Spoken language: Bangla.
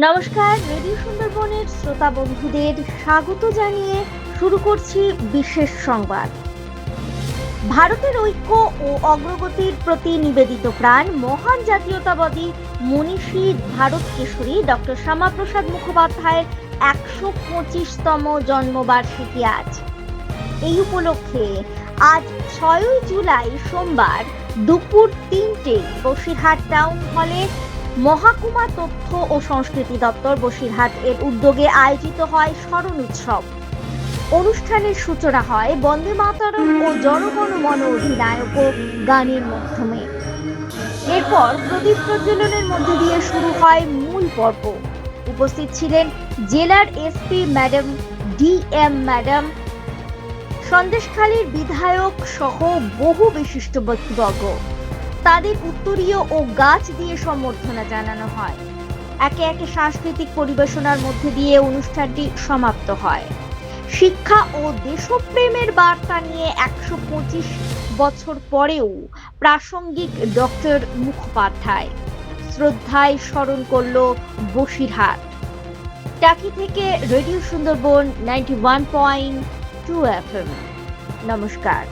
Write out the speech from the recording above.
নমস্কার, রেডিও সুন্দরবনের শ্রোতা বন্ধুদের স্বাগত জানিয়ে শুরু করছি বিশেষ সংবাদ। ভারতের ঐক্য ও অগ্রগতির প্রতি নিবেদিত প্রাণ মহান জাতীয়তাবাদী মনীষী ভারত কেশরী ডক্টর শ্যামাপ্রসাদ মুখোপাধ্যায়ের ১২৫তম জন্মবার্ষিকী আজ। এই উপলক্ষে আজ ৬ই জুলাই সোমবার দুপুর ৩টে বসিরহাট টাউন হলে মহকুমা তথ্য ও সংস্কৃতি দপ্তর বসিরহাট এর উদ্যোগে আয়োজিত হয় স্মরণ উৎসব। অনুষ্ঠানের সূচনা হয় বন্দে মাতরম ও জনগণ মন অধিনায়ক গানের মাধ্যমে। এরপর প্রদীপ প্রজ্বলনের মধ্যে দিয়ে শুরু হয় মূল পর্ব। উপস্থিত ছিলেন জেলার এসপি ম্যাডাম, ডিএম ম্যাডাম, সন্দেশখালীর বিধায়ক সহ বহু বিশিষ্ট ব্যক্তিবর্গ। তাদের উত্তরীয় ও গাছ দিয়ে সম্বর্ধনা জানানো হয়। একে একে সাংস্কৃতিক পরিবেশনার মধ্যে দিয়ে অনুষ্ঠানটি সমাপ্ত হয়। শিক্ষা ও দেশপ্রেমের বার্তা নিয়ে ১২৫ বছর পরেও প্রাসঙ্গিক ডক্টর মুখোপাধ্যায় শ্রদ্ধায় স্মরণ করল বসিরহাট। টাকি থেকে রেডিও সুন্দরবন 91.2 FM। নমস্কার।